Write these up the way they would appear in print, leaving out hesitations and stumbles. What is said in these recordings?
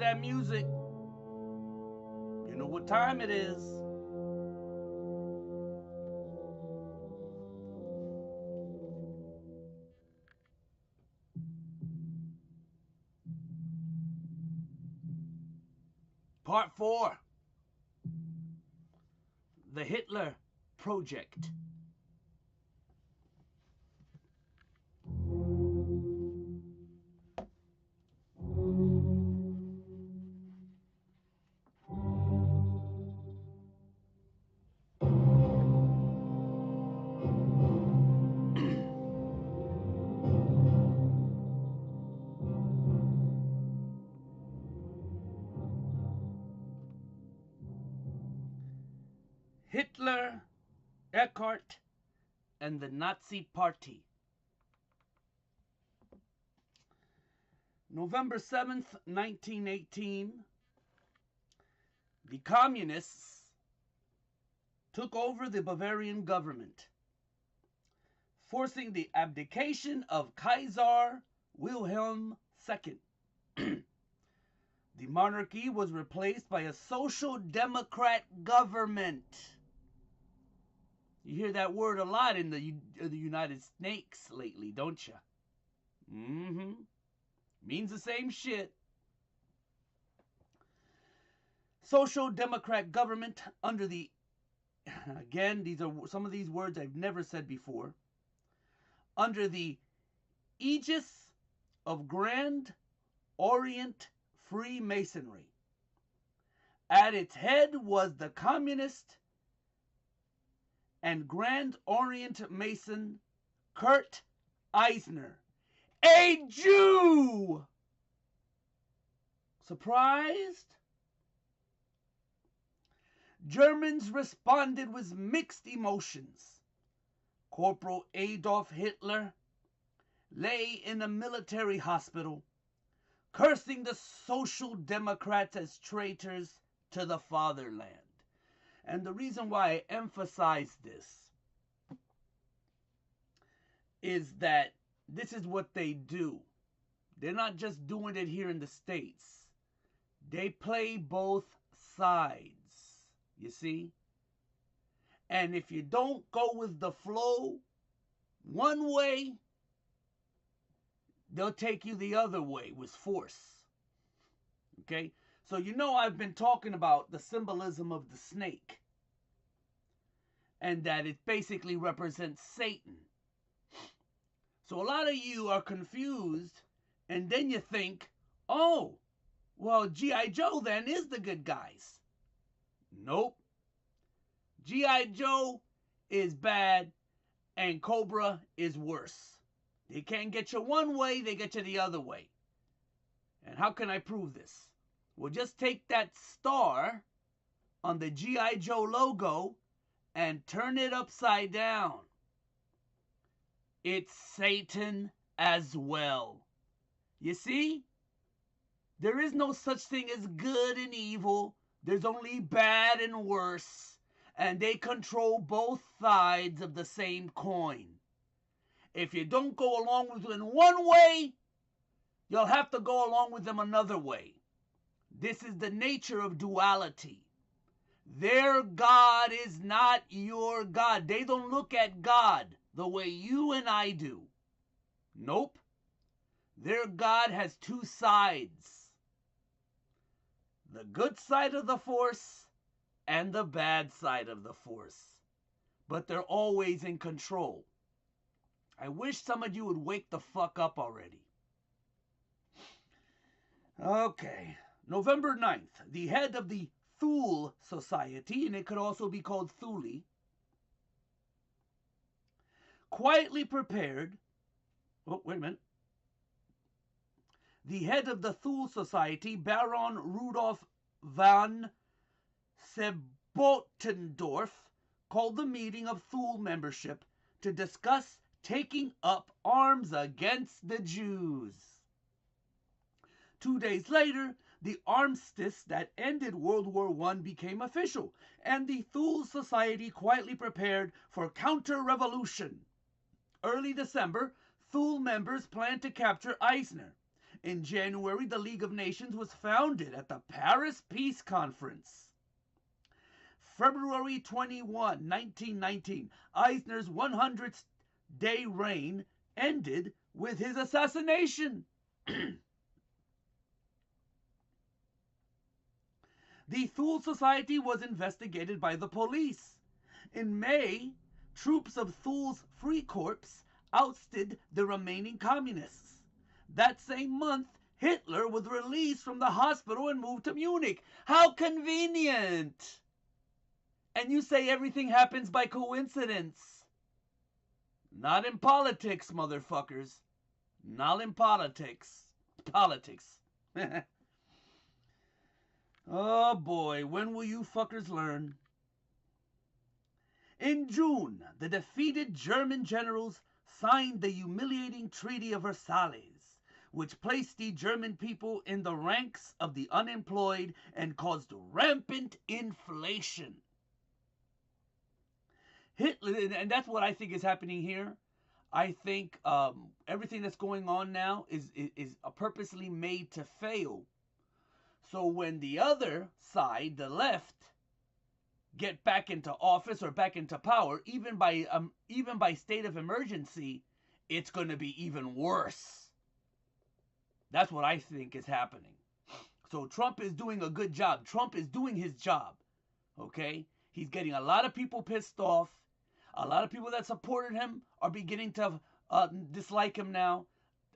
that music. You know what time it is. Part 4. The Hitler Project. Hitler, Eckhart, and the Nazi Party. November 7th, 1918, the communists took over the Bavarian government, forcing the abdication of Kaiser Wilhelm II. The monarchy was replaced by a social democrat government. You hear that word a lot in the United Snakes lately, don't you? Means the same shit. Social democrat government under the, again, these are some of these words I've never said before, under the aegis of Grand Orient Freemasonry. At its head was the communist and Grand Orient Mason Kurt Eisner, a Jew. Surprised? Germans responded with mixed emotions. Corporal Adolf Hitler lay in a military hospital, cursing the Social Democrats as traitors to the fatherland. And the reason why I emphasize this is that this is what they do. They're not just doing it here in the States. They play both sides, you see? And if you don't go with the flow one way, they'll take you the other way with force. Okay? So you know I've been talking about the symbolism of the snake. And that it basically represents Satan. So a lot of you are confused, and then you think, oh, well, G.I. Joe then is the good guys. Nope. G.I. Joe is bad, and Cobra is worse. They can't get you one way, they get you the other way. And how can I prove this? Well, just take that star on the G.I. Joe logo and turn it upside down. It's Satan as well. You see? There is no such thing as good and evil. There's only bad and worse. And they control both sides of the same coin. If you don't go along with them one way, you'll have to go along with them another way. This is the nature of duality. Their God is not your God. They don't look at God the way you and I do. Nope. Their God has two sides. The good side of the force and the bad side of the force. But they're always in control. I wish some of you would wake the fuck up already. Okay. November 9th, the head of the Thule Society, and it could also be called Thule, quietly prepared. Oh, wait a minute. The head of the Thule Society, Baron Rudolf von Sebottendorf, called the meeting of Thule membership to discuss taking up arms against the Jews. 2 days later, the armistice that ended World War I became official, and the Thule Society quietly prepared for counter-revolution. Early December, Thule members planned to capture Eisner, In January, the League of Nations was founded at the Paris Peace Conference. February 21, 1919, Eisner's 100th day reign ended with his assassination. The Thule Society was investigated by the police. In May, troops of Thule's Free Corps ousted the remaining communists. That same month, Hitler was released from the hospital and moved to Munich. How convenient! And you say everything happens by coincidence. Not in politics, motherfuckers. Not in politics. Politics. Oh boy, when will you fuckers learn? In June, the defeated German generals signed the humiliating Treaty of Versailles, which placed the German people in the ranks of the unemployed and caused rampant inflation. Hitler, and that's what I think is happening here. I think everything that's going on now is purposely made to fail. So when the other side, the left, get back into office or back into power, even by state of emergency, it's going to be even worse. That's what I think is happening. So Trump is doing a good job. Trump is doing his job. Okay? He's getting a lot of people pissed off. A lot of people that supported him are beginning to dislike him now.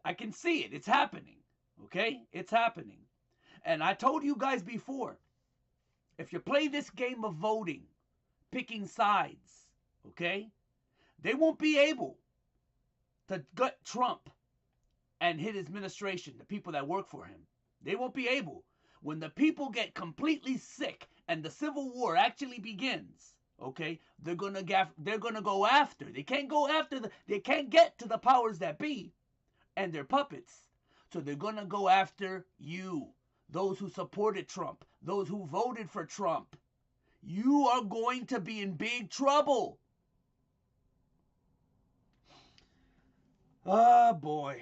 I can see it. It's happening. Okay? It's happening. And I told you guys before, if you play this game of voting, picking sides, okay, they won't be able to gut Trump and his administration, the people that work for him. They won't be able. When the people get completely sick and the Civil War actually begins, okay, they're gonna go after. They can't go after they can't get to the powers that be and their puppets. So they're gonna go after you. Those who supported Trump, those who voted for Trump. You are going to be in big trouble. Oh boy.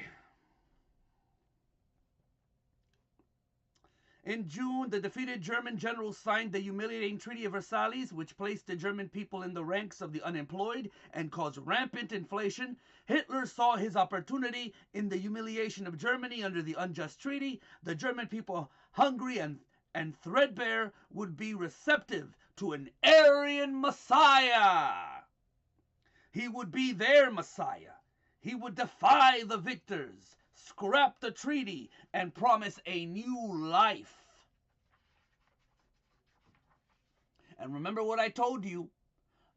In June, the defeated German generals signed the humiliating Treaty of Versailles, which placed the German people in the ranks of the unemployed and caused rampant inflation. Hitler saw his opportunity in the humiliation of Germany under the unjust treaty. The German people, hungry and threadbare, would be receptive to an Aryan Messiah. He would be their Messiah. He would defy the victors, scrap the treaty, and promise a new life. And remember what I told you.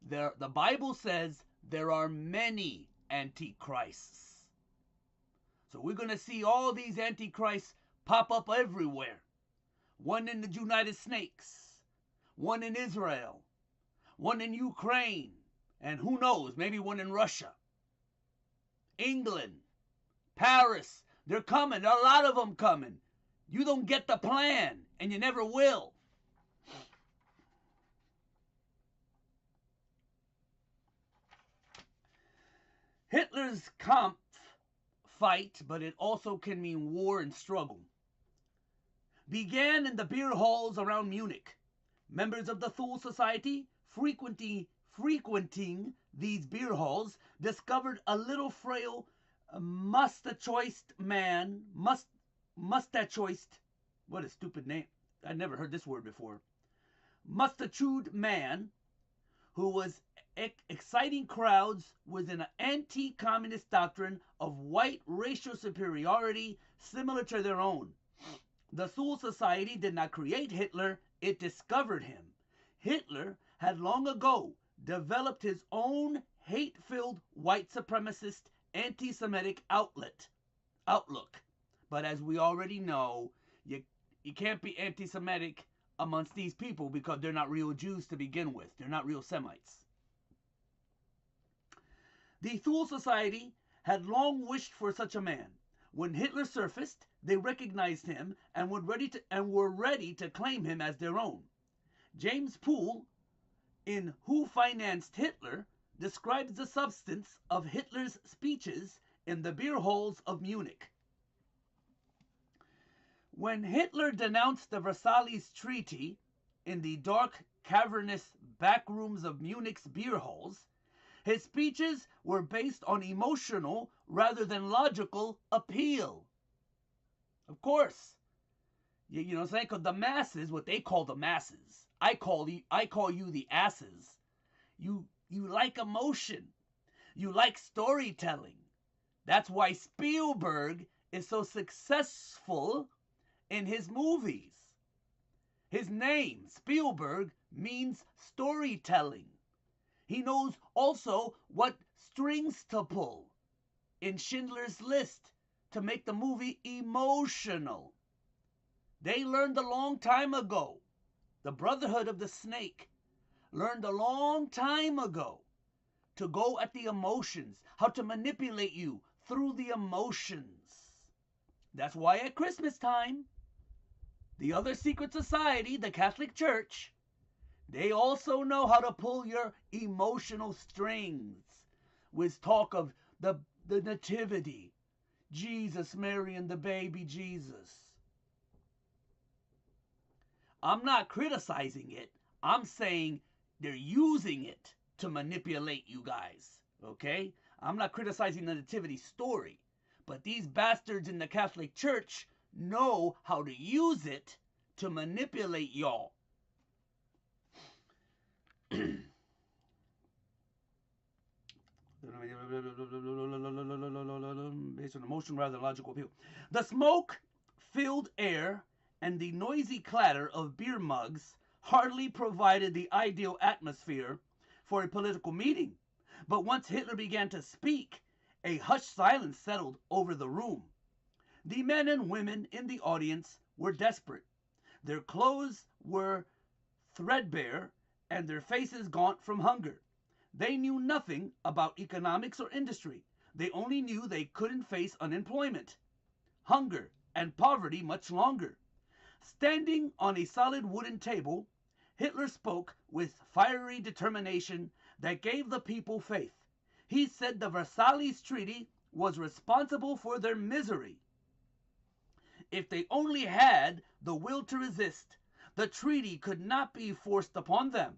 The Bible says there are many antichrists. So we're going to see all these antichrists pop up everywhere. One in the United States, one in Israel, one in Ukraine, and who knows, maybe one in Russia, England, Paris. They're coming. There are a lot of them coming. You don't get the plan, and you never will. Hitler's Kampf, fight, but it also can mean war and struggle, began in the beer halls around Munich. Members of the Thule Society frequenting these beer halls discovered a little frail mustachioed man, mustachioed, what a stupid name, I never heard this word before, mustachioed man who was exciting crowds with an anti-communist doctrine of white racial superiority similar to their own. The Thule Society did not create Hitler, it discovered him. Hitler had long ago developed his own hate-filled white supremacist anti-Semitic outlook. But as we already know, you can't be anti-Semitic amongst these people because they're not real Jews to begin with. They're not real Semites. The Thule Society had long wished for such a man. When Hitler surfaced, they recognized him and were ready to claim him as their own. James Poole, in Who Financed Hitler, describes the substance of Hitler's speeches in the beer halls of Munich. When Hitler denounced the Versailles Treaty in the dark, cavernous back rooms of Munich's beer halls, his speeches were based on emotional rather than logical appeal. Of course, you know what I'm saying? Because the masses, what they call the masses, I call you the asses. You like emotion. You like storytelling. That's why Spielberg is so successful in his movies. His name, Spielberg, means storytelling. He knows also what strings to pull in Schindler's List to make the movie emotional. They learned a long time ago. The Brotherhood of the Snake learned a long time ago to go at the emotions, how to manipulate you through the emotions. That's why at Christmas time, the other secret society, the Catholic Church, they also know how to pull your emotional strings with talk of the nativity, Jesus, Mary, and the baby Jesus. I'm not criticizing it. I'm saying they're using it to manipulate you guys, okay? I'm not criticizing the nativity story, but these bastards in the Catholic Church know how to use it to manipulate y'all. Based on emotion rather than logical appeal. The smoke-filled air and the noisy clatter of beer mugs hardly provided the ideal atmosphere for a political meeting. But once Hitler began to speak, a hushed silence settled over the room. The men and women in the audience were desperate. Their clothes were threadbare and their faces gaunt from hunger. They knew nothing about economics or industry. They only knew they couldn't face unemployment, hunger, and poverty much longer. Standing on a solid wooden table, Hitler spoke with fiery determination that gave the people faith. He said the Versailles Treaty was responsible for their misery. If they only had the will to resist, the treaty could not be forced upon them.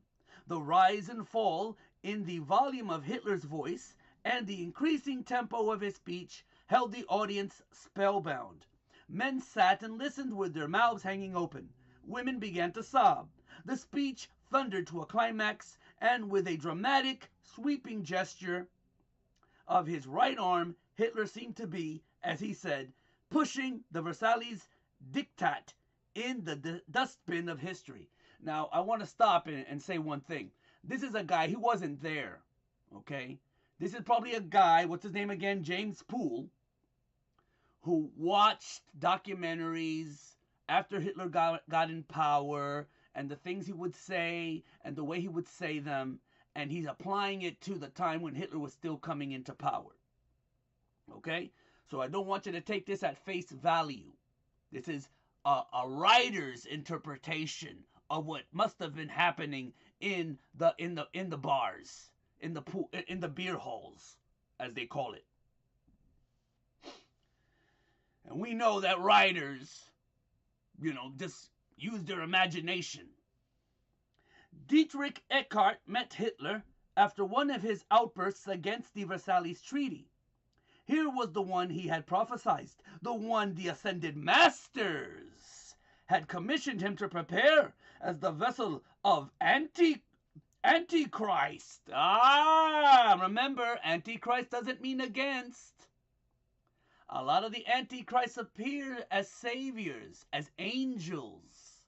The rise and fall in the volume of Hitler's voice and the increasing tempo of his speech held the audience spellbound. Men sat and listened with their mouths hanging open. Women began to sob. The speech thundered to a climax, and with a dramatic, sweeping gesture of his right arm, Hitler seemed to be, as he said, pushing the Versailles diktat in the dustbin of history. Now, I want to stop and say one thing. This is a guy, he wasn't there, okay? This is probably a guy, what's his name again? James Poole, who watched documentaries after Hitler got in power and the things he would say and the way he would say them, and he's applying it to the time when Hitler was still coming into power. Okay? So I don't want you to take this at face value. This is a writer's interpretation of what must have been happening in the bars, in the pool, in the beer halls, as they call it. And we know that writers, just use their imagination. Dietrich Eckart met Hitler after one of his outbursts against the Versailles Treaty. Here was the one he had prophesied, the one the ascended masters had commissioned him to prepare as the vessel of Antichrist. Remember, Antichrist doesn't mean against. A lot of the Antichrists appear as saviors, as angels.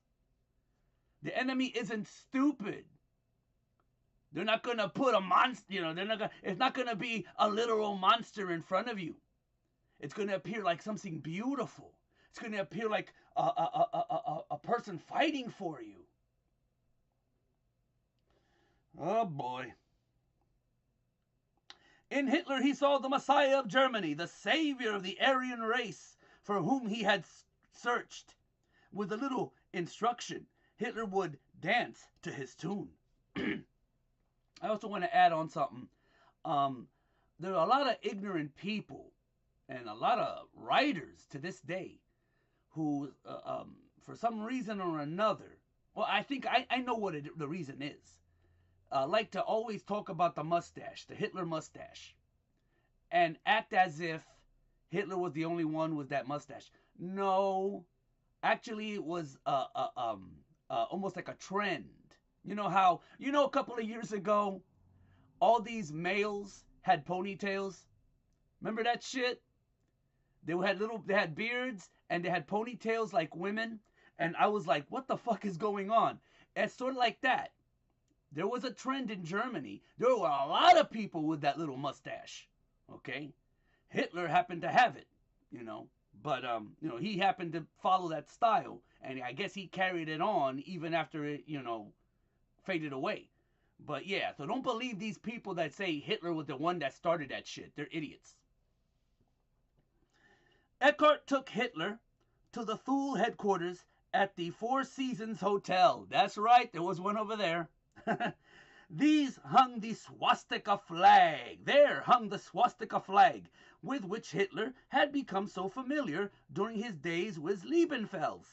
The enemy isn't stupid. They're not going to put a monster, it's not going to be a literal monster in front of you. It's going to appear like something beautiful. It's going to appear like a person fighting for you. Oh boy. In Hitler, he saw the Messiah of Germany, the savior of the Aryan race for whom he had searched. With a little instruction, Hitler would dance to his tune. I also want to add on something. There are a lot of ignorant people and a lot of writers to this day who, for some reason or another, well, I think I know what the reason is. Like to always talk about the mustache, the Hitler mustache, and act as if Hitler was the only one with that mustache. No, actually, it was almost like a trend. You know how a couple of years ago, all these males had ponytails. Remember that shit? They had beards and they had ponytails like women, and I was like, what the fuck is going on? It's sort of like that. There was a trend in Germany. There were a lot of people with that little mustache. Okay, Hitler happened to have it, you know, but he happened to follow that style, and I guess he carried it on even after it, faded away. But yeah, so don't believe these people that say Hitler was the one that started that shit. They're idiots. Eckhart took Hitler to the Thule headquarters at the Four Seasons Hotel. That's right, there was one over there. These hung the swastika flag. There hung the swastika flag, with which Hitler had become so familiar during his days with Liebenfels.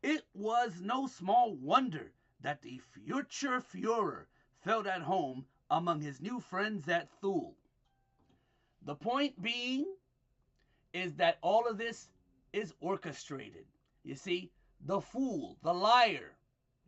It was no small wonder that the future Führer felt at home among his new friends at Thule. The point being is that all of this is orchestrated. You see, the fool, the liar,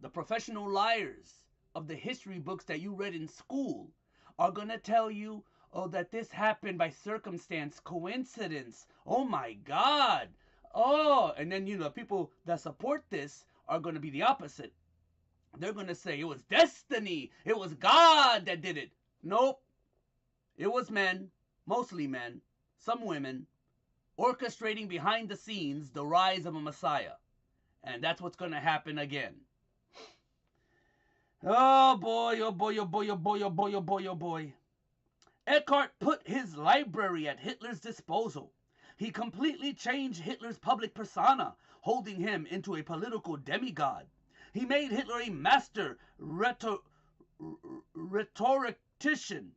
the professional liars of the history books that you read in school are going to tell you, oh, that this happened by circumstance, coincidence. Oh my God. Oh, and then, people that support this are going to be the opposite. They're going to say it was destiny. It was God that did it. Nope. It was men, mostly men, some women, orchestrating behind the scenes the rise of a Messiah. And that's what's going to happen again. Oh boy, oh boy, oh boy, oh boy, oh boy, oh boy, oh boy. Eckhart put his library at Hitler's disposal. He completely changed Hitler's public persona, holding him into a political demigod. He made Hitler a master rhetorician,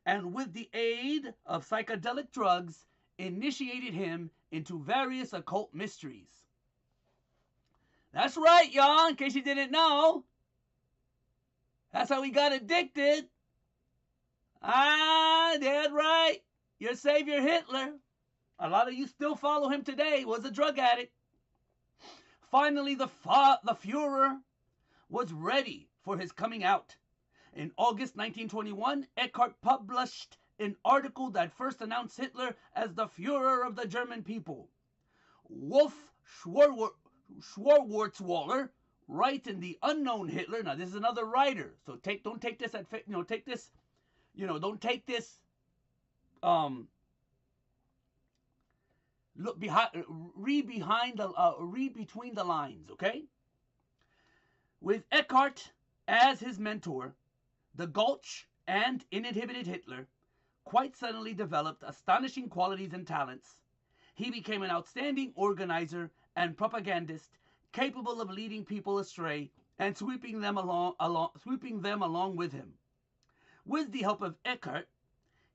and with the aid of psychedelic drugs, initiated him into various occult mysteries. That's right, y'all, in case you didn't know. That's how he got addicted. That's right. Your savior Hitler, a lot of you still follow him today, was a drug addict. Finally, the Führer was ready for his coming out. In August 1921, Eckhart published an article that first announced Hitler as the Führer of the German people. Wolf Schwartzwalder writes in The Unknown Hitler. Now, this is another writer, so don't take this don't take this read between the lines, okay? With Eckhart as his mentor, the Gulch and Uninhibited Hitler quite suddenly developed astonishing qualities and talents. He became an outstanding organizer and propagandist, capable of leading people astray and sweeping them along with him. With the help of Eckhart,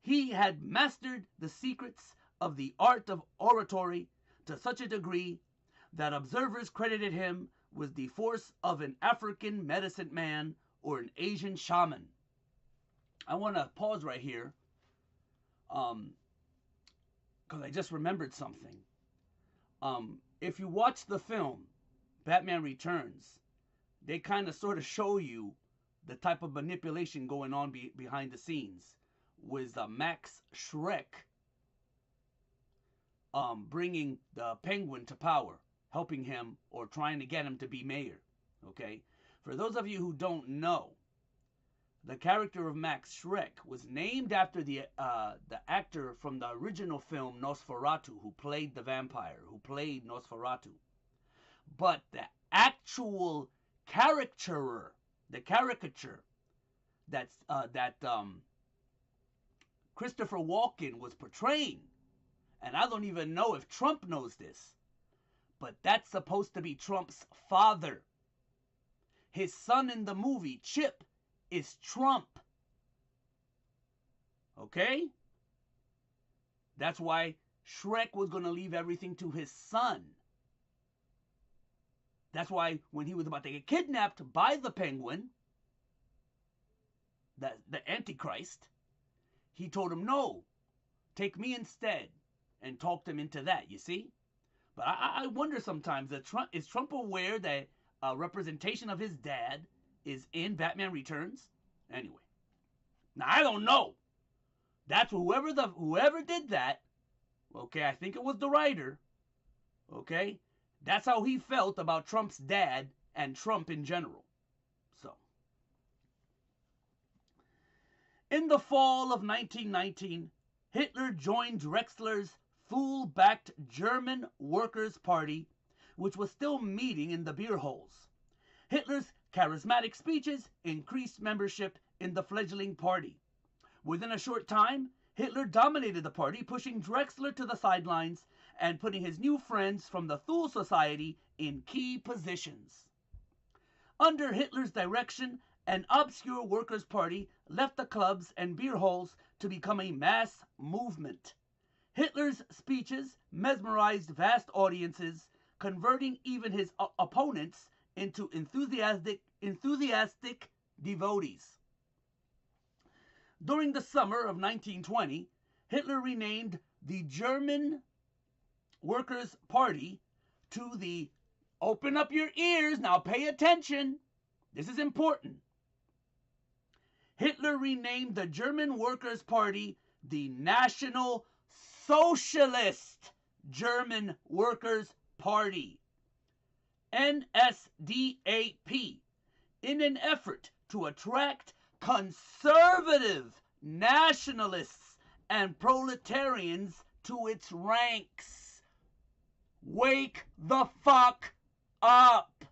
he had mastered the secrets of the art of oratory to such a degree that observers credited him with the force of an African medicine man or an Asian shaman. I want to pause right here because I just remembered something. If you watch the film Batman Returns, they kind of sort of show you the type of manipulation going on behind the scenes with Max Schreck bringing the Penguin to power, helping him or trying to get him to be mayor. Okay, for those of you who don't know, the character of Max Schreck was named after the actor from the original film Nosferatu, who played the vampire, who played Nosferatu. But the actual caricature that Christopher Walken was portraying, and I don't even know if Trump knows this, but that's supposed to be Trump's father. His son in the movie, Chip, is Trump. Okay? That's why Shrek was going to leave everything to his son. That's why when he was about to get kidnapped by the Penguin, the Antichrist, he told him, no, take me instead, and talked him into that, you see? But I wonder sometimes, is Trump aware that a representation of his dad is in Batman Returns? Anyway. Now, I don't know. That's whoever did that, okay, I think it was the writer, okay? That's how he felt about Trump's dad and Trump in general. So, in the fall of 1919, Hitler joined Drexler's Thule-backed German Workers' Party, which was still meeting in the beer halls. Hitler's charismatic speeches increased membership in the fledgling party. Within a short time, Hitler dominated the party, pushing Drexler to the sidelines and putting his new friends from the Thule Society in key positions. Under Hitler's direction, an obscure workers' party left the clubs and beer halls to become a mass movement. Hitler's speeches mesmerized vast audiences, converting even his opponents into enthusiastic devotees. During the summer of 1920, Hitler renamed the German Workers' Party to the, open up your ears, now pay attention, this is important. Hitler renamed the German Workers' Party the National Socialist German Workers' Party, NSDAP, in an effort to attract conservative nationalists and proletarians to its ranks. Wake the fuck up!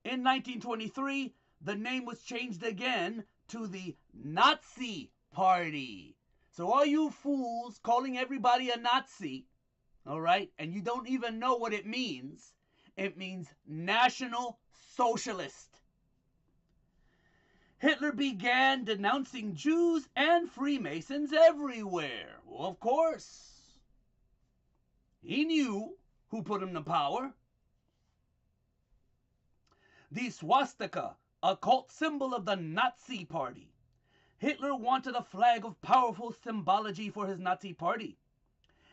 In 1923, the name was changed again to the Nazi Party. So all you fools calling everybody a Nazi, all right, and you don't even know what it means National Socialist. Hitler began denouncing Jews and Freemasons everywhere. Well, of course. He knew who put him to power. The swastika, a cult symbol of the Nazi Party. Hitler wanted a flag of powerful symbology for his Nazi Party.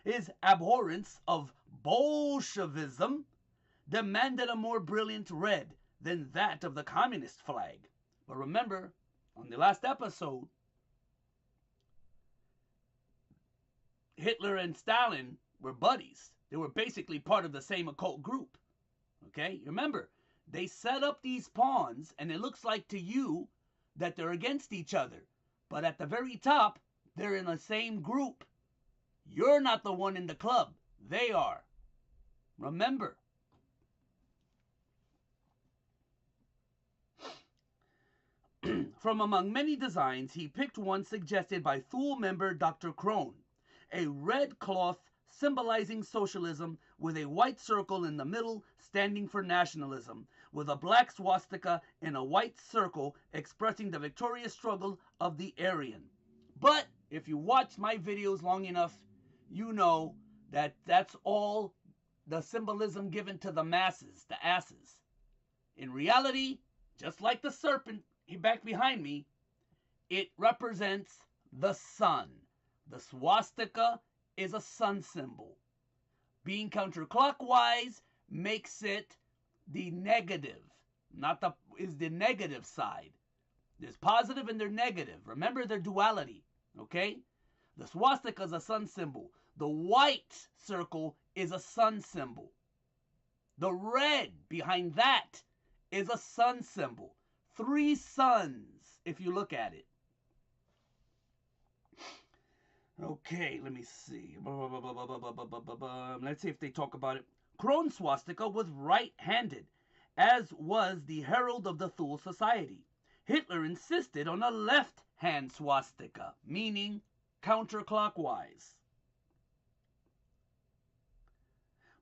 His abhorrence of Bolshevism demanded a more brilliant red than that of the communist flag. But remember, on the last episode, Hitler and Stalin were buddies. They were basically part of the same occult group. Okay? Remember, they set up these pawns, and it looks like to you that they're against each other. But at the very top, they're in the same group. You're not the one in the club. They are. Remember. From among many designs, he picked one suggested by Thule member Dr. Krohn, a red cloth symbolizing socialism with a white circle in the middle standing for nationalism, with a black swastika in a white circle expressing the victorious struggle of the Aryan. But if you watch my videos long enough, you know that that's all the symbolism given to the masses, the asses. In reality, just like the serpent back behind me, it represents the sun. The swastika is a sun symbol. Being counterclockwise makes it the negative, is the negative side. There's positive and there's negative. Remember their duality, okay? The swastika is a sun symbol. The white circle is a sun symbol. The red behind that is a sun symbol. 3 suns, if you look at it. Okay, let me see. Let's see if they talk about it. Krohn swastika was right-handed, as was the herald of the Thule Society. Hitler insisted on a left-hand swastika, meaning counterclockwise,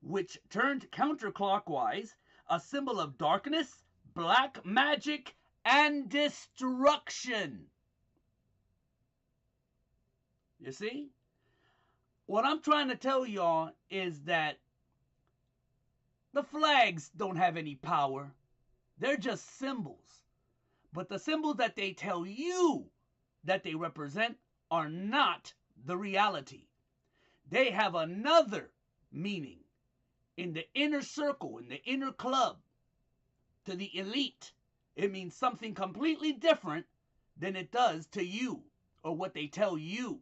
which turned counterclockwise, a symbol of darkness, black magic, and destruction. You see? What I'm trying to tell y'all is that the flags don't have any power. They're just symbols. But the symbols that they tell you that they represent are not the reality. They have another meaning in the inner circle, in the inner club, to the elite. It means something completely different than it does to you or what they tell you.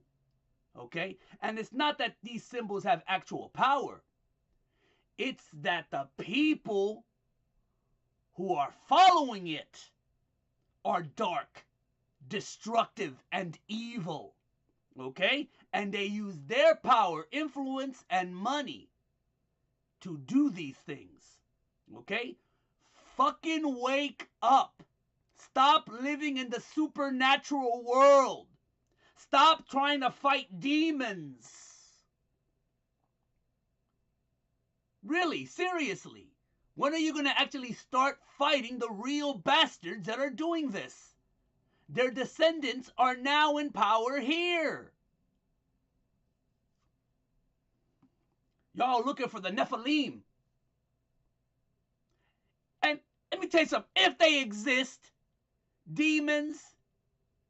Okay? And it's not that these symbols have actual power. It's that the people who are following it are dark, destructive, and evil. Okay? And they use their power, influence, and money to do these things. Okay? Fucking wake up. Stop living in the supernatural world. Stop trying to fight demons. Really, seriously. When are you going to actually start fighting the real bastards that are doing this? Their descendants are now in power here. Y'all looking for the Nephilim. And let me tell you something. If they exist, demons,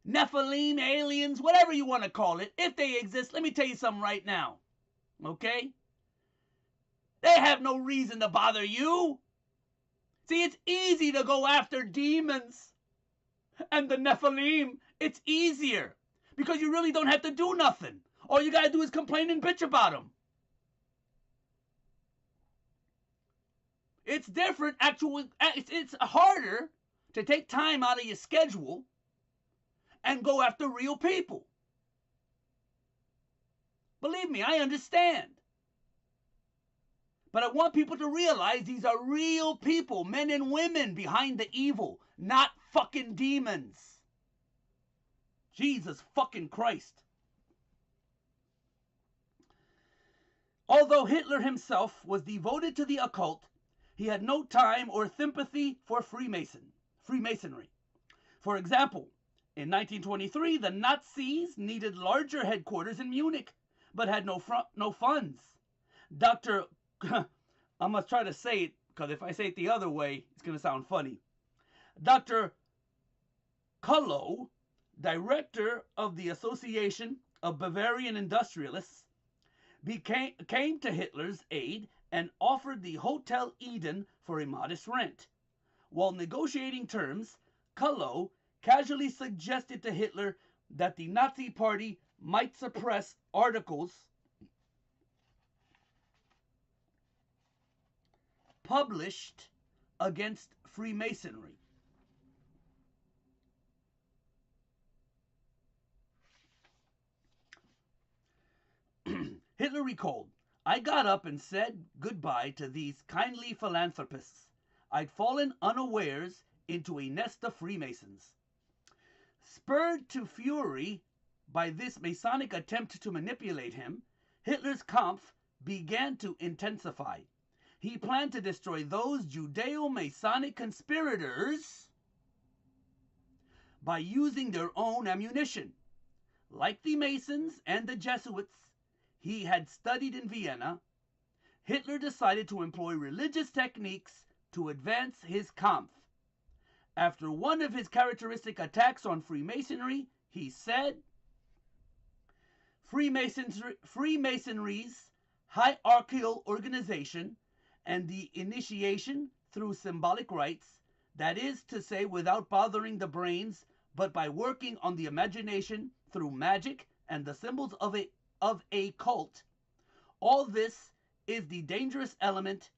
Nephilim, aliens, whatever you want to call it, if they exist, let me tell you something right now. Okay? They have no reason to bother you. See, it's easy to go after demons and the Nephilim. It's easier because you really don't have to do nothing. All you got to do is complain and bitch about them. It's different. Actually, it's harder to take time out of your schedule and go after real people. Believe me, I understand. But I want people to realize these are real people, men and women behind the evil, not fucking demons. Jesus fucking Christ. Although Hitler himself was devoted to the occult, he had no time or sympathy for Freemasonry. For example, in 1923, the Nazis needed larger headquarters in Munich, but had no funds. Dr. I'm going to try to say it, because if I say it the other way, it's going to sound funny. Dr. Kullow, director of the Association of Bavarian Industrialists, came to Hitler's aid and offered the Hotel Eden for a modest rent. While negotiating terms, Kullow casually suggested to Hitler that the Nazi Party might suppress articles published against Freemasonry. Hitler recalled, "I got up and said goodbye to these kindly philanthropists. I'd fallen unawares into a nest of Freemasons." Spurred to fury by this Masonic attempt to manipulate him, Hitler's Kampf began to intensify. He planned to destroy those Judeo-Masonic conspirators by using their own ammunition. Like the Masons and the Jesuits he had studied in Vienna, Hitler decided to employ religious techniques to advance his Kampf. After one of his characteristic attacks on Freemasonry, he said, Freemasonry's hierarchical organization and the initiation through symbolic rites, that is to say, without bothering the brains, but by working on the imagination through magic and the symbols of a cult, all this is the dangerous element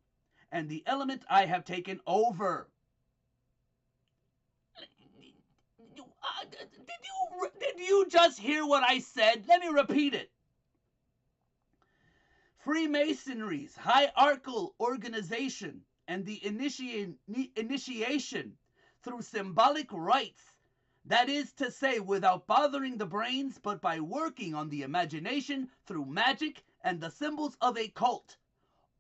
and the element I have taken over. Did you just hear what I said? Let me repeat it. Freemasonry's hierarchical organization and the initiation through symbolic rites, that is to say, without bothering the brains, but by working on the imagination through magic and the symbols of a cult.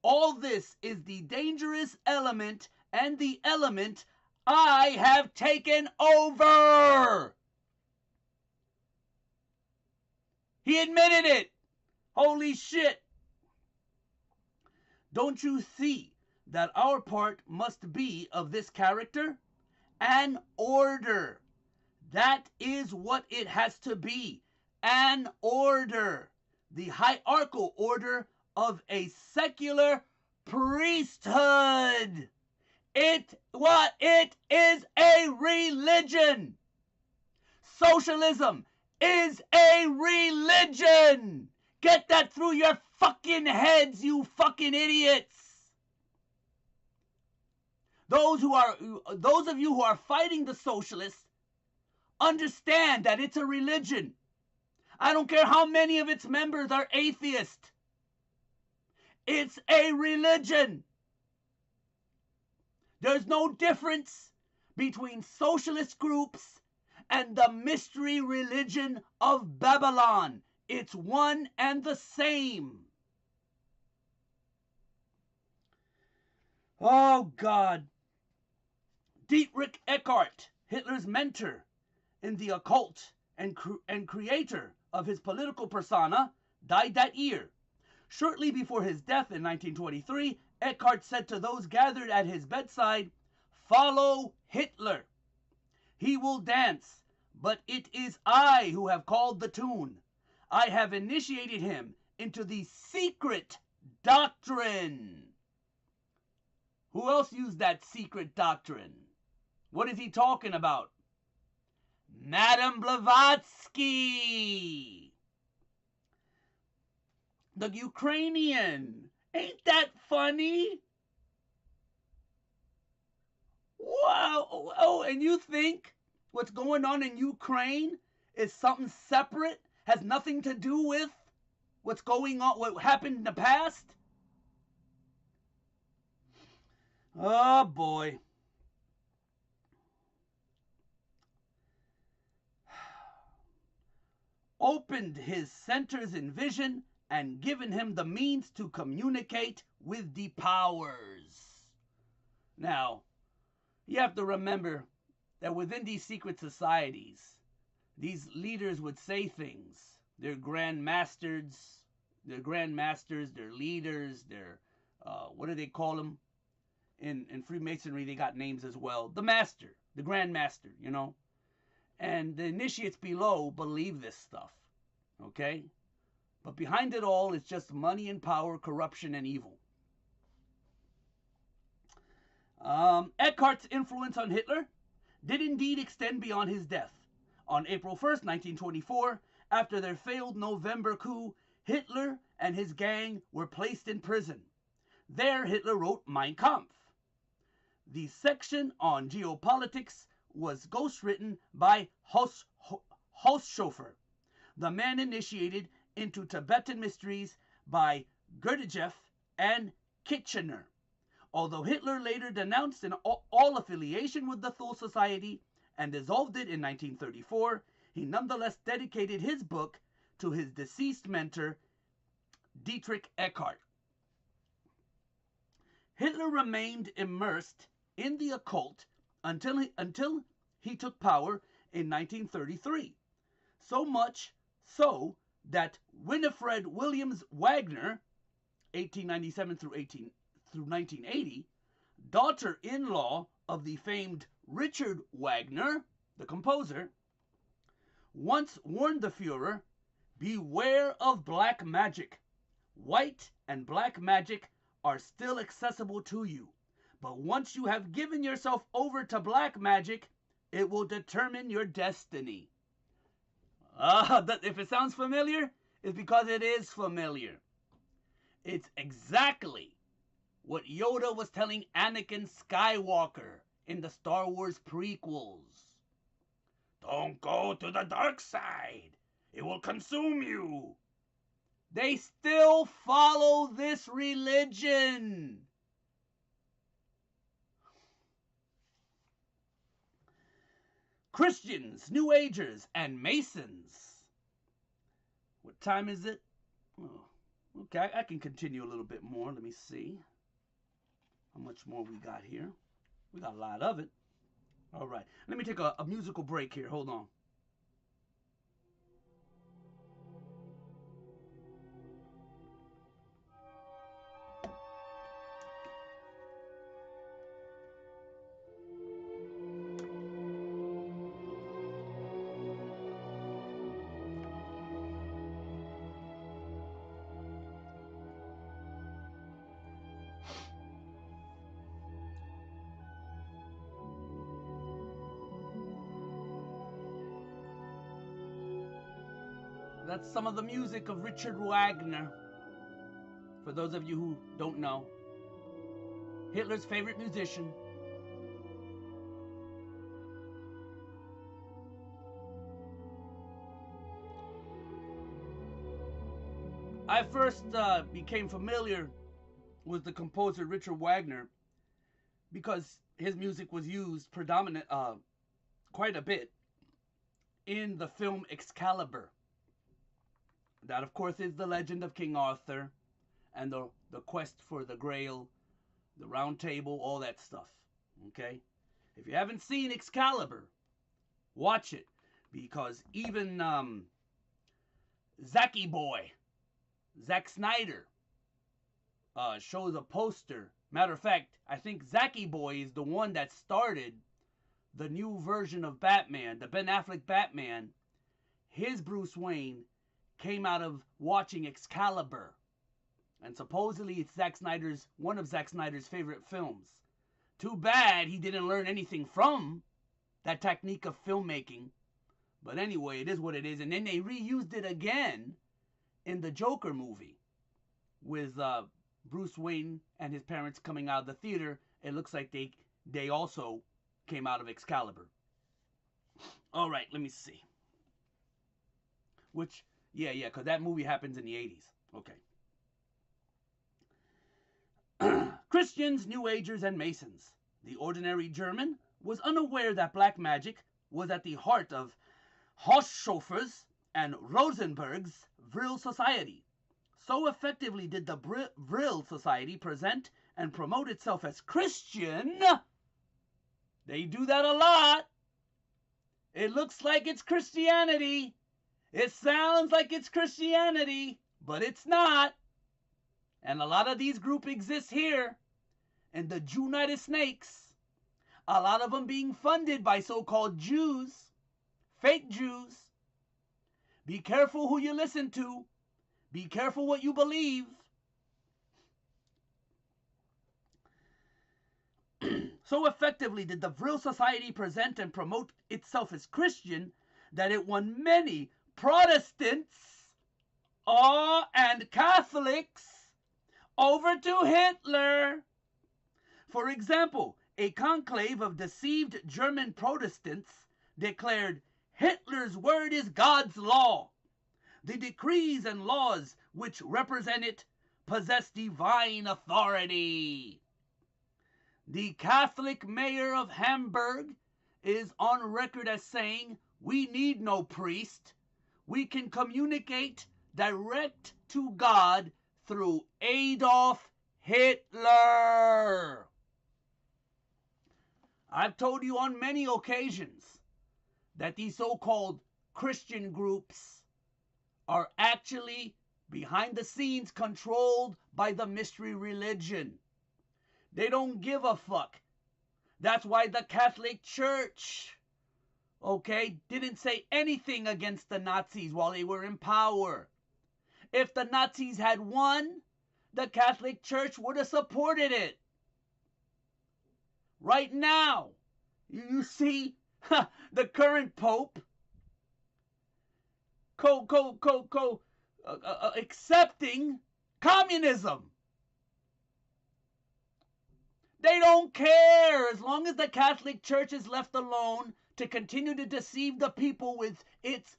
All this is the dangerous element and the element I have taken over. He admitted it. Holy shit. Don't you see that our part must be of this character? An order. That is what it has to be. An order. The hierarchical order of a secular priesthood. It is a religion. Socialism is a religion. Get that through your fucking heads, you fucking idiots. Those of you who are fighting the socialists, understand that it's a religion. I don't care how many of its members are atheist. It's a religion. There's no difference between socialist groups and the mystery religion of Babylon. It's one and the same. Oh, God. Dietrich Eckart, Hitler's mentor in the occult and creator of his political persona, died that year. Shortly before his death in 1923, Eckart said to those gathered at his bedside, "Follow Hitler. He will dance, but it is I who have called the tune. I have initiated him into the secret doctrine." Who else used that secret doctrine? What is he talking about? Madame Blavatsky. The Ukrainian. Ain't that funny? Wow. Oh, and you think what's going on in Ukraine is something separate? Has nothing to do with what's going on, what happened in the past? Oh, boy. Opened his centers in vision and given him the means to communicate with the powers. Now, you have to remember that within these secret societies, these leaders would say things. They're grand masters, they're leaders, they're, what do they call them? In Freemasonry, they got names as well. The master, the grand master, you know. And the initiates below believe this stuff, okay? But behind it all is just money and power, corruption and evil. Eckart's influence on Hitler did indeed extend beyond his death. On April 1st, 1924, after their failed November coup, Hitler and his gang were placed in prison. There, Hitler wrote Mein Kampf. The section on geopolitics was ghostwritten by Haushofer, the man initiated into Tibetan mysteries by Gurdjieff and Kitchener. Although Hitler later denounced all affiliation with the Thule Society and dissolved it in 1934, he nonetheless dedicated his book to his deceased mentor, Dietrich Eckart. Hitler remained immersed in the occult until he took power in 1933. So much so that Winifred Williams Wagner, 1897 through 1980, daughter-in-law of the famed Richard Wagner, the composer, once warned the Fuhrer, "Beware of black magic. White and black magic are still accessible to you. But once you have given yourself over to black magic, it will determine your destiny." If it sounds familiar, it's because it is familiar. It's exactly what Yoda was telling Anakin Skywalker in the Star Wars prequels. Don't go to the dark side. It will consume you. They still follow this religion. Christians, New Agers, and Masons. What time is it? Oh, okay, I can continue a little bit more. Let me see how much more we got here. We got a lot of it. All right, let me take a musical break here. Hold on. That's some of the music of Richard Wagner. For those of you who don't know, Hitler's favorite musician. I first became familiar with the composer Richard Wagner because his music was used quite a bit in the film Excalibur. That, of course, is the legend of King Arthur and the quest for the Grail, the Round Table, all that stuff. Okay? If you haven't seen Excalibur, watch it, because even Zacky Boy, Zack Snyder, shows a poster. Matter of fact, I think Zacky Boy is the one that started the new version of Batman, the Ben Affleck Batman. His Bruce Wayne came out of watching Excalibur. And supposedly it's one of Zack Snyder's favorite films. Too bad he didn't learn anything from that technique of filmmaking. But anyway, it is what it is. And then they reused it again in the Joker movie with Bruce Wayne and his parents coming out of the theater. It looks like they also came out of Excalibur. All right, let me see. Because that movie happens in the 80s. Okay. Christians, New Agers, and Masons. The ordinary German was unaware that black magic was at the heart of Hoschofer's and Rosenberg's Vril Society. So effectively did the Vril Society present and promote itself as Christian. They do that a lot. It looks like it's Christianity. It sounds like it's Christianity, but it's not. And a lot of these groups exist here in the United Snakes. A lot of them being funded by so-called Jews, fake Jews. Be careful who you listen to. Be careful what you believe. So effectively did the Vril Society present and promote itself as Christian that it won many Protestants and Catholics over to Hitler. For example, a conclave of deceived German Protestants declared Hitler's word is God's law. The decrees and laws which represent it possess divine authority. The Catholic mayor of Hamburg is on record as saying, we need no priest. We can communicate direct to God through Adolf Hitler. I've told you on many occasions that these so-called Christian groups are actually behind the scenes controlled by the mystery religion. They don't give a fuck. That's why the Catholic Church, didn't say anything against the Nazis while they were in power. If the Nazis had won, the Catholic Church would have supported it. Right now, you see the current Pope accepting communism. They don't care as long as the Catholic Church is left alone to continue to deceive the people with its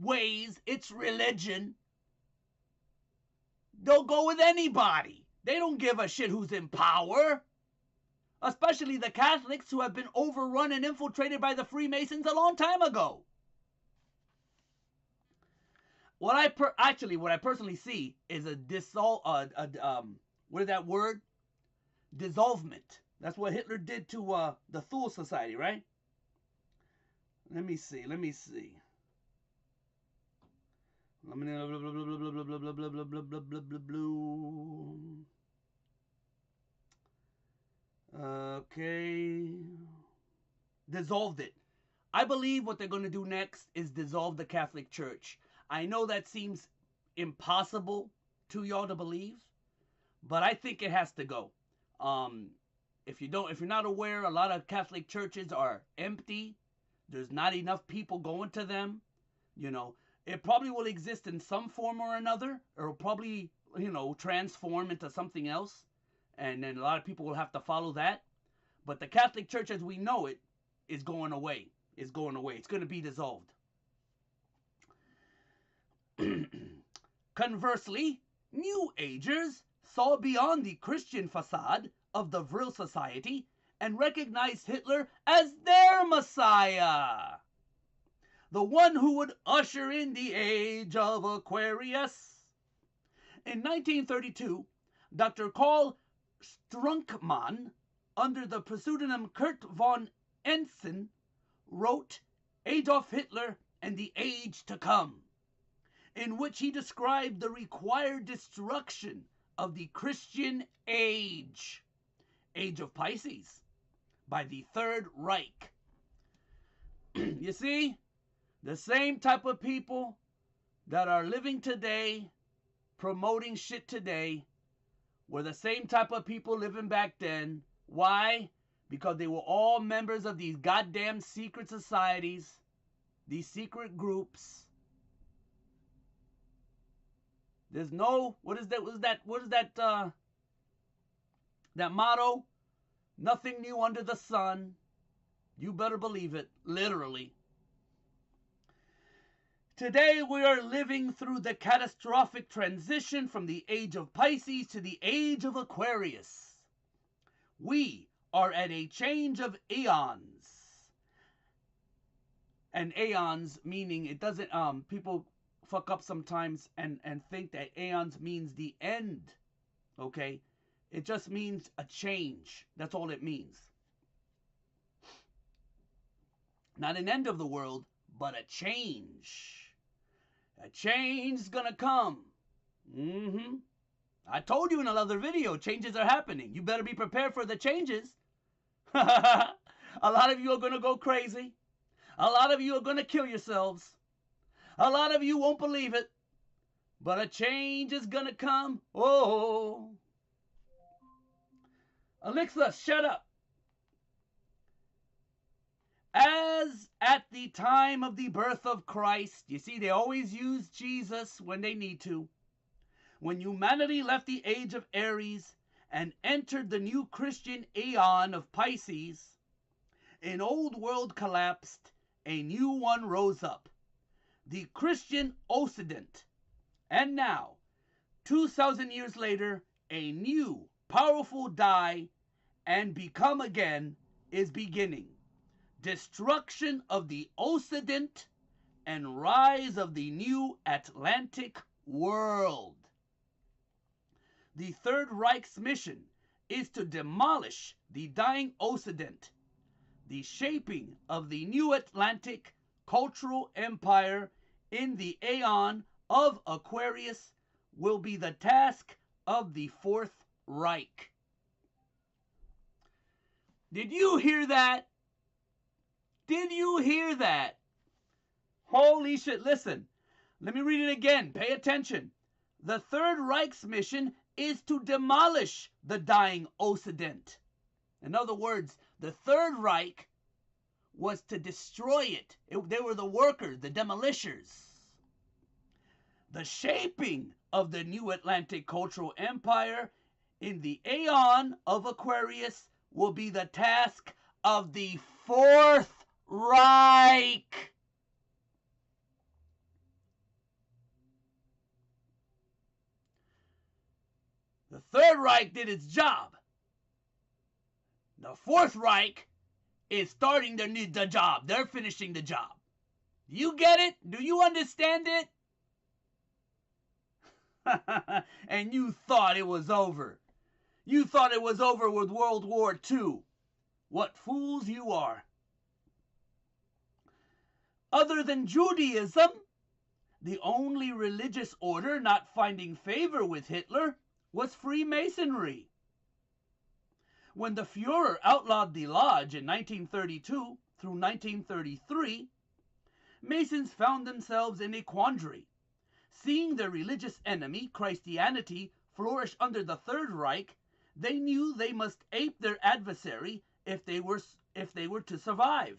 ways, its religion. They'll go with anybody. They don't give a shit who's in power. Especially the Catholics who have been overrun and infiltrated by the Freemasons a long time ago. What I personally see is what is that word? Dissolvement. That's what Hitler did to the Thule Society, right? Let me see. Okay. Dissolved it. I believe what they're going to do next is dissolve the Catholic Church. I know that seems impossible to y'all to believe, but I think it has to go. If you're not aware, a lot of Catholic churches are empty. There's not enough people going to them. It probably will exist in some form or another, or it'll probably, transform into something else. And then a lot of people will have to follow that. But the Catholic Church as we know it is going away. It's going away. It's going to be dissolved. Conversely, New Agers saw beyond the Christian facade of the Vril Society and recognized Hitler as their Messiah, the one who would usher in the age of Aquarius. In 1932, Dr. Karl Strunkmann, under the pseudonym Kurt von Ensign, wrote Adolf Hitler and the Age to Come, in which he described the required destruction of the Christian age of Pisces, by the Third Reich. You see, the same type of people that are living today, promoting shit today, were the same type of people living back then. Why? Because they were all members of these goddamn secret societies, these secret groups. There's no, what is that motto? Nothing new under the sun. You better believe it, literally. Today we are living through the catastrophic transition from the age of Pisces to the age of Aquarius. We are at a change of eons. And eons meaning, it doesn't, people fuck up sometimes and think that eons means the end. Okay? It just means a change. That's all it means. Not an end of the world, but a change. A change is gonna come. I told you in another video, changes are happening. You better be prepared for the changes. A lot of you are gonna go crazy. A lot of you are gonna kill yourselves. A lot of you won't believe it. But a change is gonna come. Oh. Alexa, shut up. As at the time of the birth of Christ, you see, they always use Jesus when they need to. When humanity left the age of Aries and entered the new Christian aeon of Pisces, an old world collapsed, a new one rose up. The Christian Occident. And now, 2,000 years later, a new, powerful die and become again is beginning. Destruction of the Occident and rise of the new Atlantic world. The Third Reich's mission is to demolish the dying Occident. The shaping of the new Atlantic cultural empire in the aeon of Aquarius will be the task of the Fourth Reich. Did you hear that? Did you hear that? Holy shit, listen. Let me read it again. Pay attention. The Third Reich's mission is to demolish the dying Occident. In other words, the Third Reich was to destroy it. They were the workers, the demolishers. The shaping of the new Atlantic cultural empire in the aeon of Aquarius will be the task of the Fourth Reich. The Third Reich did its job. The Fourth Reich is starting the job. They're finishing the job. You get it? Do you understand it? And you thought it was over. You thought it was over with World War II. What fools you are. Other than Judaism, the only religious order not finding favor with Hitler was Freemasonry. When the Fuhrer outlawed the Lodge in 1932 through 1933, Masons found themselves in a quandary. Seeing their religious enemy, Christianity, flourish under the Third Reich, they knew they must ape their adversary if they were to survive.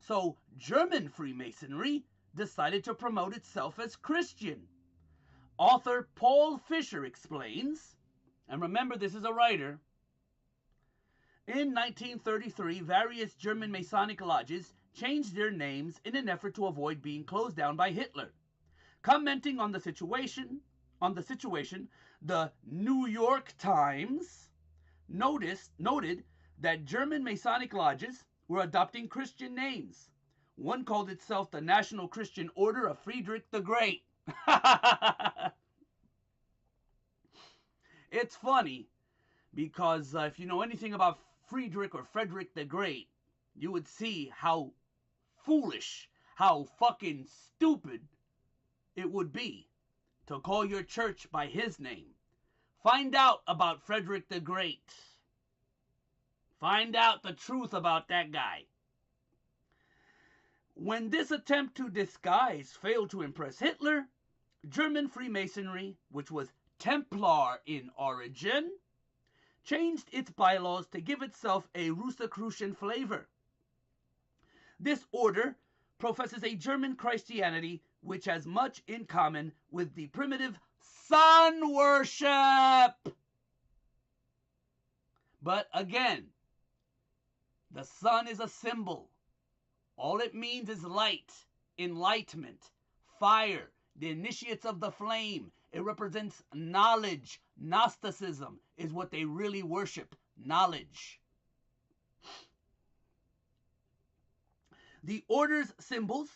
So German Freemasonry decided to promote itself as Christian. Author Paul Fisher explains, and remember this is a writer, in 1933 various German Masonic lodges changed their names in an effort to avoid being closed down by Hitler. Commenting on the situation, the New York Times noted that German Masonic lodges were adopting Christian names. One called itself the National Christian Order of Friedrich the Great. It's funny because if you know anything about Friedrich or Frederick the Great, you would see how foolish, how fucking stupid it would be to call your church by his name. Find out about Frederick the Great. Find out the truth about that guy. When this attempt to disguise failed to impress Hitler, German Freemasonry, which was Templar in origin, changed its bylaws to give itself a Rosicrucian flavor. This order professes a German Christianity which has much in common with the primitive sun worship. But again, the sun is a symbol. All it means is light, enlightenment, fire, the initiates of the flame. It represents knowledge. Gnosticism is what they really worship, knowledge. The order's symbols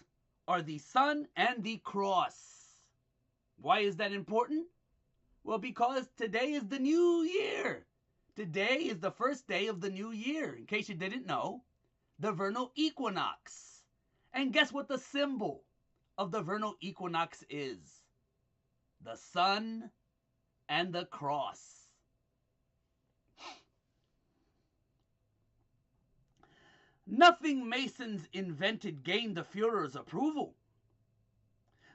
are the sun and the cross. Why is that important? Well, because today is the new year. Today is the first day of the new year, in case you didn't know, the vernal equinox. And guess what the symbol of the vernal equinox is? The sun and the cross. Nothing Masons invented gained the Führer's approval.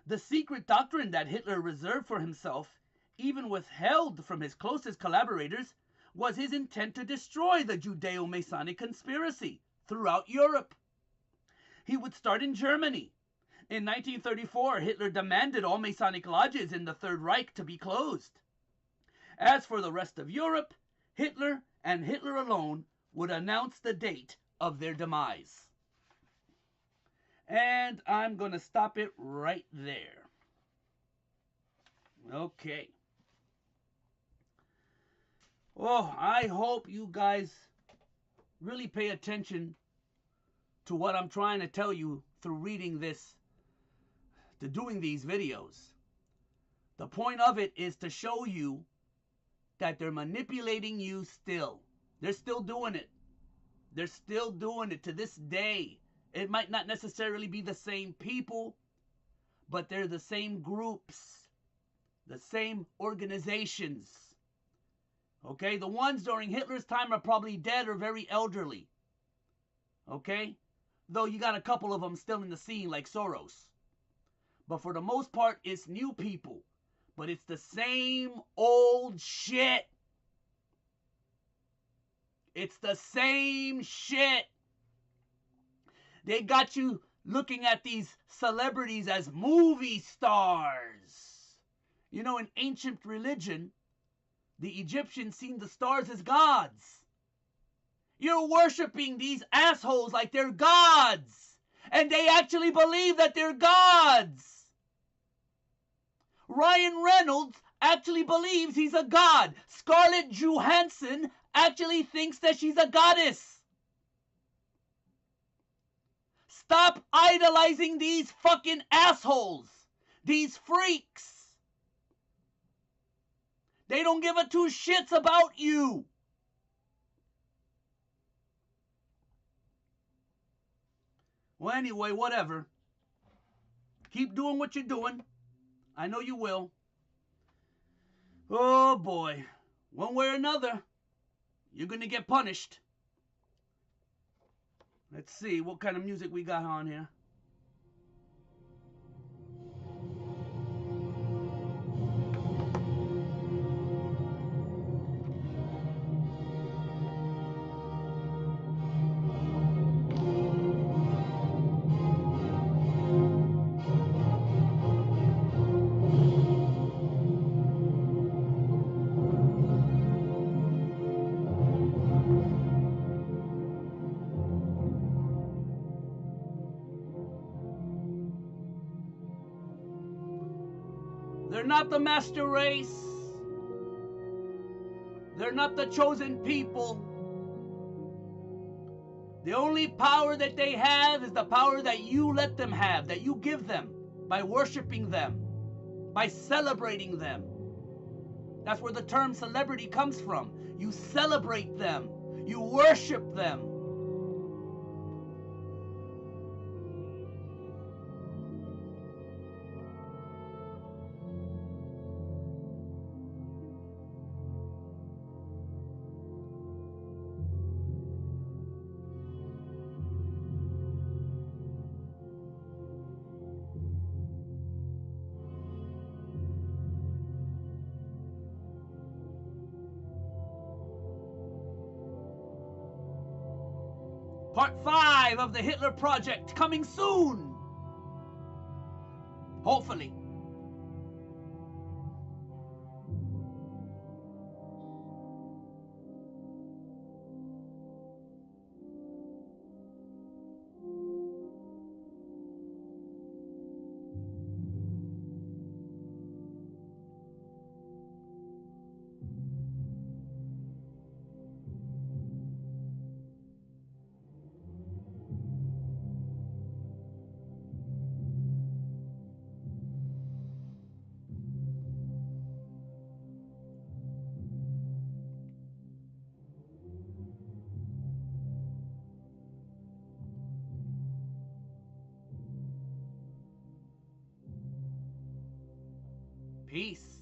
The secret doctrine that Hitler reserved for himself, even withheld from his closest collaborators, was his intent to destroy the Judeo-Masonic conspiracy throughout Europe. He would start in Germany. In 1934, Hitler demanded all Masonic lodges in the Third Reich to be closed. As for the rest of Europe, Hitler and Hitler alone would announce the date of their demise. And I'm going to stop it right there. Okay. Oh, I hope you guys really pay attention to what I'm trying to tell you through reading this, to doing these videos. The point of it is to show you that they're manipulating you still. They're still doing it. They're still doing it to this day. It might not necessarily be the same people, but they're the same groups, the same organizations. Okay, the ones during Hitler's time are probably dead or very elderly. Okay, though you got a couple of them still in the scene like Soros. But for the most part, it's new people. But it's the same old shit. It's the same shit. They got you looking at these celebrities as movie stars. You know, in ancient religion, the Egyptians seen the stars as gods. You're worshiping these assholes like they're gods. And they actually believe that they're gods. Ryan Reynolds actually believes he's a god. Scarlett Johansson actually thinks that she's a goddess. Stop idolizing these fucking assholes. These freaks. They don't give a two shits about you. Well, anyway, whatever. Keep doing what you're doing. I know you will. Oh boy. One way or another, you're going to get punished. Let's see what kind of music we got on here. not the master race. They're not the chosen people. The only power that they have is the power that you let them have, that you give them by worshiping them, by celebrating them. That's where the term celebrity comes from. You celebrate them. You worship them. Part 5 of the Hitler Project coming soon. Hopefully. Peace.